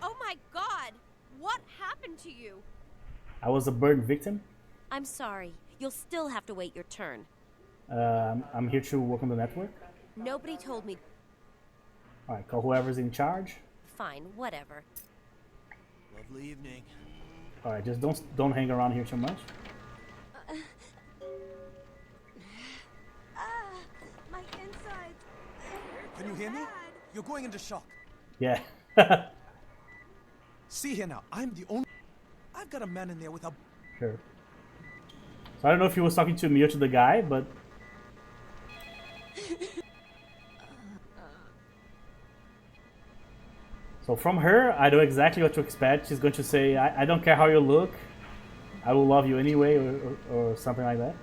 Oh my god! What happened to you? I was a burn victim. I'm sorry. You'll still have to wait your turn. I'm here to work on the network. Nobody told me. Alright, call whoever's in charge. Fine, whatever. Lovely evening. Alright, just don't hang around here too much. My insides. Can you hear me? You're going into shock. Yeah. See here now, I'm the only... I've got a man in there with a... Sure. So I don't know if he was talking to me or to the guy, but... So from her, I know exactly what to expect. She's going to say, I don't care how you look, I will love you anyway, or something like that.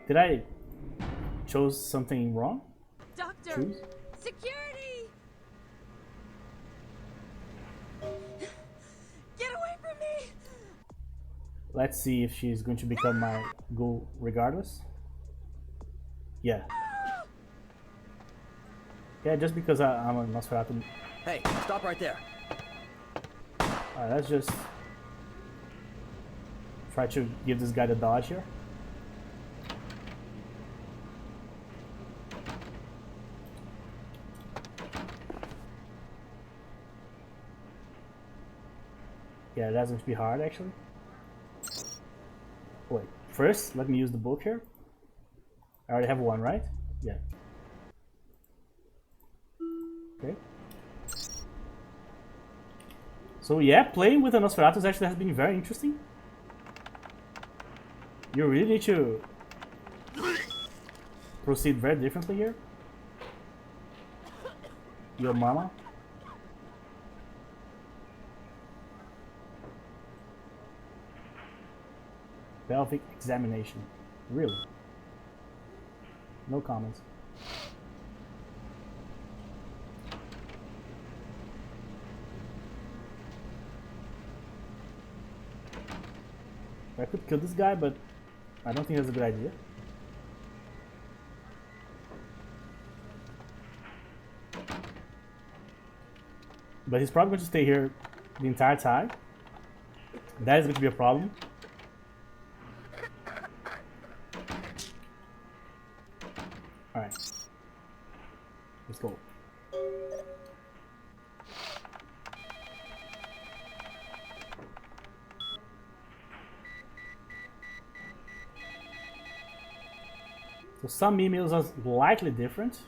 Did I chose something wrong? Doctor! Choose? Security! Get away from me! Let's see if she's going to become my ghoul regardless. Yeah. Yeah, just because I'm a Nosferatu. Hey, stop right there. Alright, let's just try to give this guy the dodge here. Yeah, that's going to be hard actually. Wait, first let me use the book here. I already have one, right? Yeah. Okay. So yeah, playing with a Nosferatu actually has been very interesting. You really need to proceed very differently here. Your mama. Pelvic examination. Really? No comments. I could kill this guy, but I don't think that's a good idea. But he's probably going to stay here the entire time. That is going to be a problem. Alright. Let's go. So some emails are slightly different.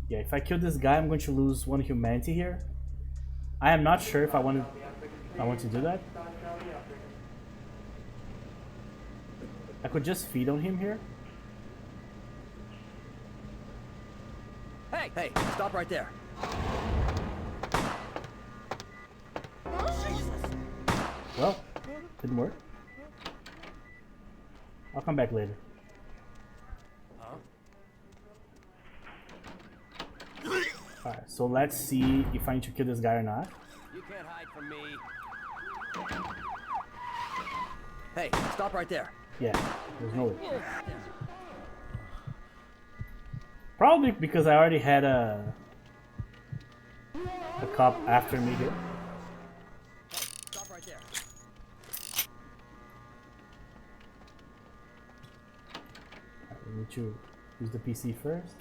Yeah, if I kill this guy, I'm going to lose one humanity here. I am not sure if I want to do that. I could just feed on him here. Hey, stop right there. Well, didn't work. I'll come back later. Alright, so let's see if I need to kill this guy or not. You can't hide from me. Hey, stop right there. Yeah, there's no way. Probably because I already had a cop after me here. Hey, stop right there. Right, we need to use the PC first.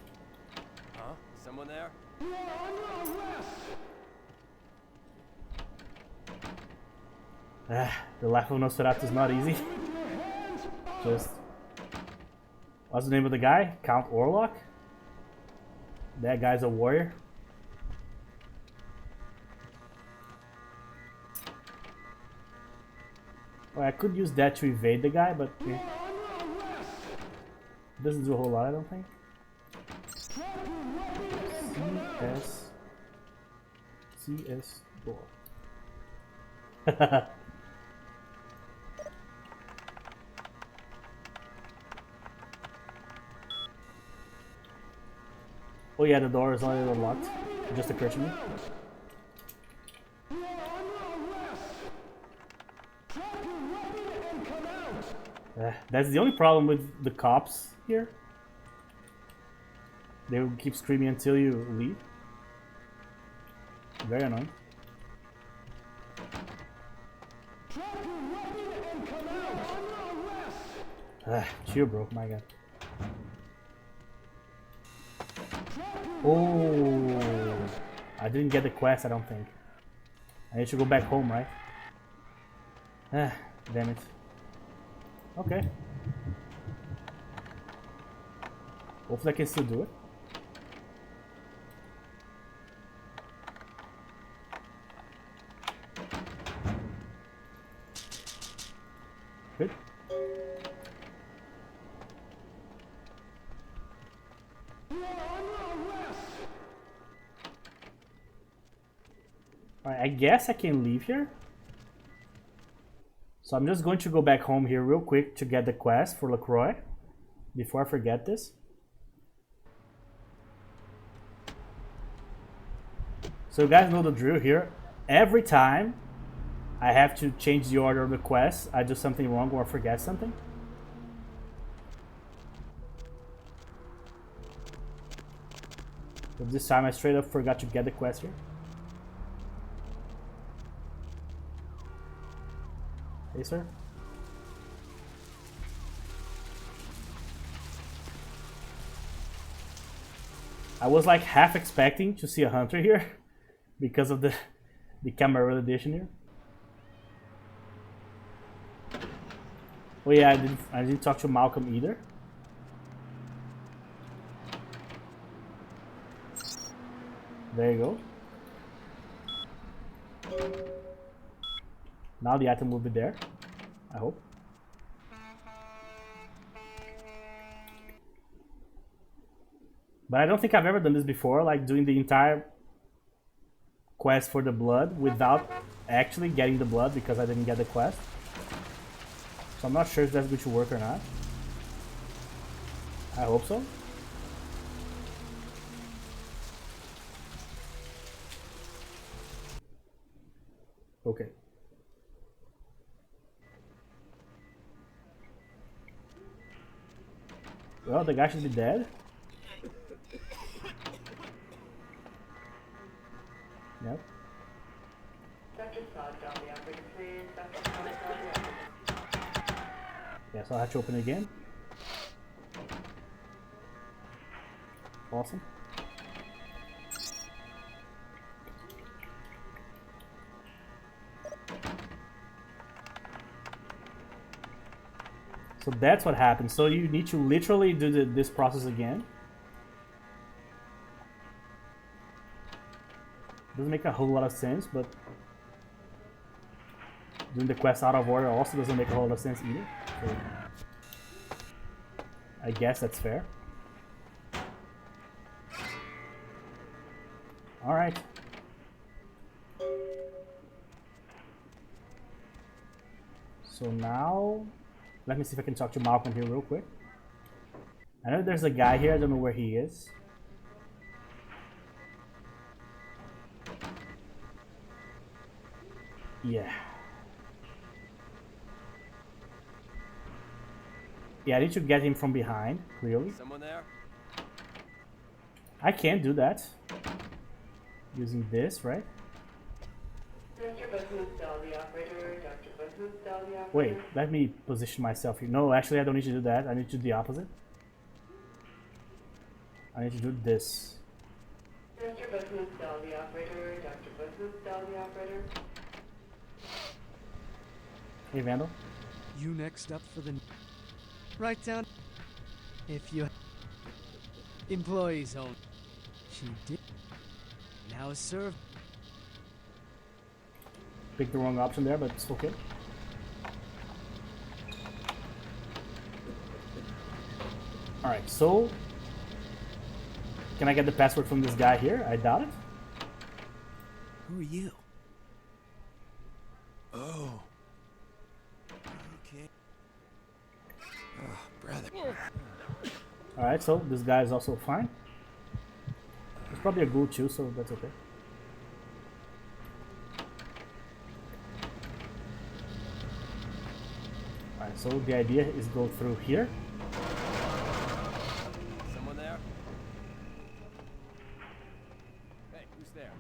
Huh? Someone there? The life of Nosferatu is not easy. Just... What's the name of the guy? Count Orlok? That guy's a warrior. Well, I could use that to evade the guy, but it doesn't do a whole lot, I don't think. CS door. Oh yeah, the door is already unlocked. It just occurred to me. That's the only problem with the cops here. They will keep screaming until you leave. Very annoying. Chill, bro. My god. Oh, I didn't get the quest, I don't think. I need to go back home, right? Damn it. Okay. Hopefully I can still do it. Good. Alright, I guess I can leave here. So I'm just going to go back home here real quick to get the quest for LaCroix before I forget this. So you guys know the drill here. Every time I have to change the order of the quest, I do something wrong or forget something. But this time I straight up forgot to get the quest here. Hey, sir. I was like half expecting to see a hunter here because of the camera edition here. Oh yeah, I didn't talk to Malcolm either. There you go. Now the item will be there, I hope. But I don't think I've ever done this before, like doing the entire quest for the blood without actually getting the blood because I didn't get the quest. So I'm not sure if that's going to work or not. I hope so. Okay. Well, the guy should be dead. Yep. Yeah, so I have to open it again. Awesome. So that's what happens. So you need to literally do this process again. Doesn't make a whole lot of sense, but doing the quest out of order also doesn't make a whole lot of sense either. So I guess that's fair. Alright. So now, let me see if I can talk to Malcolm here real quick. I know there's a guy here, I don't know where he is. Yeah. Yeah, I need to get him from behind, clearly. Someone there? I can't do that. Using this, right? Wait, let me position myself here. No, actually I don't need to do that. I need to do the opposite. I need to do this. Hey, Vandal. You next up for the... Right down... If you... Employees only. She did... Now serve... Picked the wrong option there, but it's okay. Alright, so... Can I get the password from this guy here? I doubt it. Who are you? Oh. Okay. Oh, brother. Alright, so this guy is also fine. There's probably a ghoul too, so that's okay. Alright, so the idea is go through here. Someone there? Hey, who's there?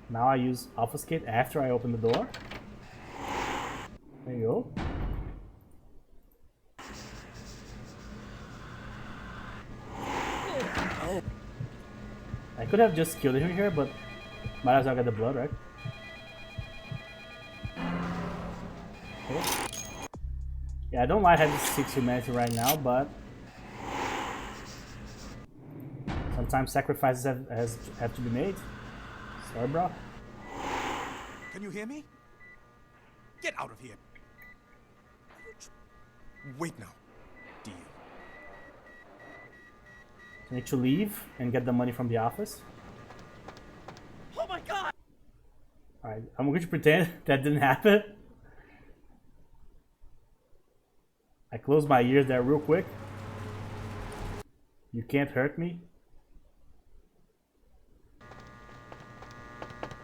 Now I use obfuscate after I open the door. There you go. I could have just killed him here, but might as well get the blood, right? Okay. Yeah, I don't like having 6 humanity right now, but sometimes sacrifices have to be made. Sorry, bro. Can you hear me? Get out of here. Wait now. Deal. I need to leave and get the money from the office. Oh my god! Alright, I'm going to pretend that didn't happen. I closed my ears there real quick. You can't hurt me.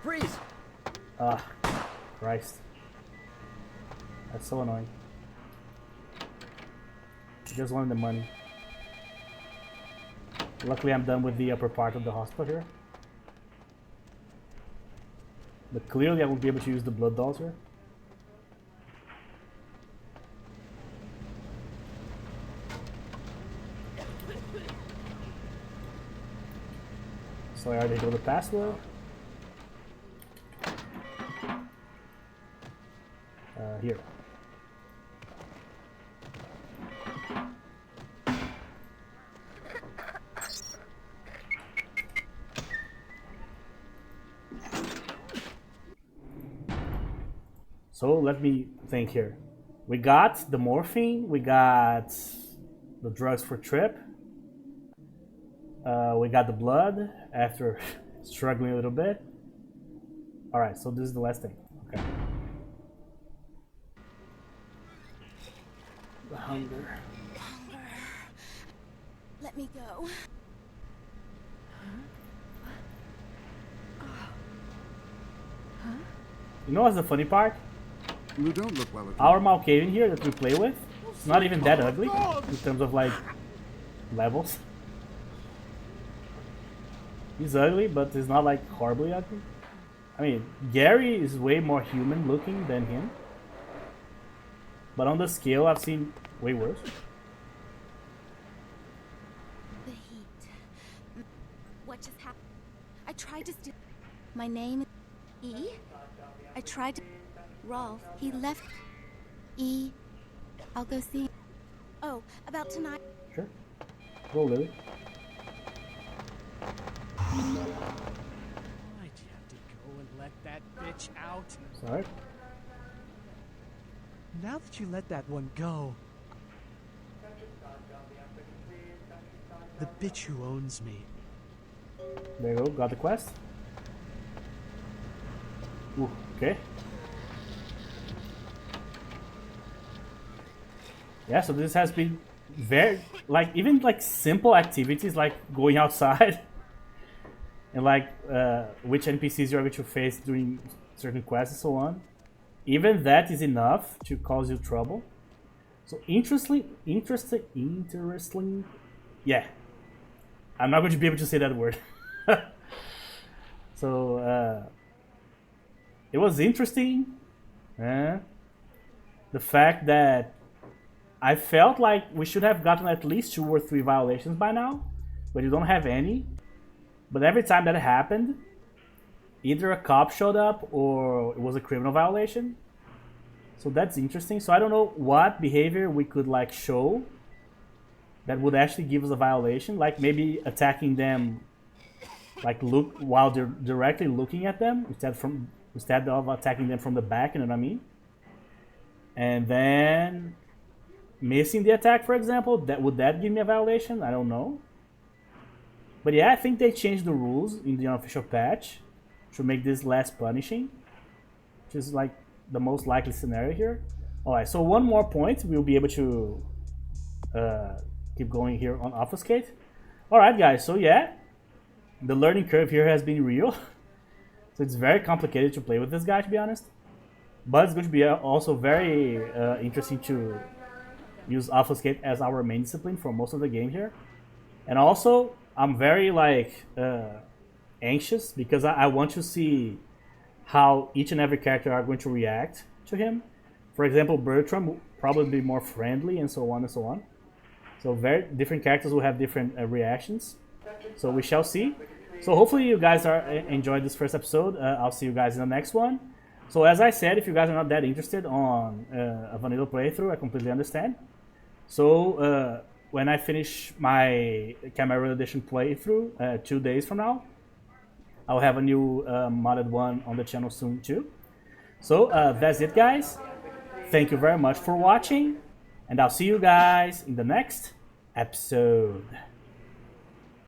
Freeze! Ah, Christ. That's so annoying. I just wanted the money. Luckily I'm done with the upper part of the hospital here. But clearly I won't be able to use the blood dolls here. So I already know the password. Here. So let me think here. We got the morphine, we got the drugs for Trip, we got the blood after struggling a little bit. Alright, so this is the last thing. Okay. The hunger. Let me go. You know what's the funny part? You don't look well at Our Malkavian here that we play with, it's not even that ugly in terms of like levels. He's ugly, but he's not like horribly ugly. I mean, Gary is way more human looking than him. But on the scale, I've seen way worse. The heat. What just happened? I tried to steal. My name is E. I tried to. Rolf, he left. E. I'll go see. Oh, about tonight. Sure. Go, Lily. Why'd you have to go and let that bitch out? Sorry. Now that you let that one go, the bitch who owns me. There you go, got the quest. Ooh, okay. Yeah, so this has been very, like, even like simple activities like going outside and like which NPCs you're going to face during certain quests and so on. Even that is enough to cause you trouble. So interesting, yeah. I'm not going to be able to say that word. So it was interesting. The fact that I felt like we should have gotten at least 2 or 3 violations by now, but you don't have any. But every time that happened, either a cop showed up or it was a criminal violation. So that's interesting. So I don't know what behavior we could like show that would actually give us a violation. Like maybe attacking them, like look while they're directly looking at them instead of attacking them from the back. You know what I mean? And then missing the attack, for example, would that give me a violation? I don't know. But yeah, I think they changed the rules in the unofficial patch to make this less punishing, which is like the most likely scenario here. Alright, so one more point, we'll be able to keep going here on Obfuscate. Alright guys, so yeah, the learning curve here has been real. So it's very complicated to play with this guy, to be honest. But it's going to be also very interesting to use Obfuscate as our main discipline for most of the game here. And also, I'm very like anxious because I want to see how each and every character are going to react to him. For example, Bertram will probably be more friendly and so on and so on. So very different characters will have different reactions. So we shall see. So hopefully you guys are enjoyed this first episode. I'll see you guys in the next one. So as I said, if you guys are not that interested on a vanilla playthrough, I completely understand. So when I finish my Camera Edition playthrough 2 days from now, I'll have a new modded one on the channel soon too. So that's it, guys. Thank you very much for watching, and I'll see you guys in the next episode.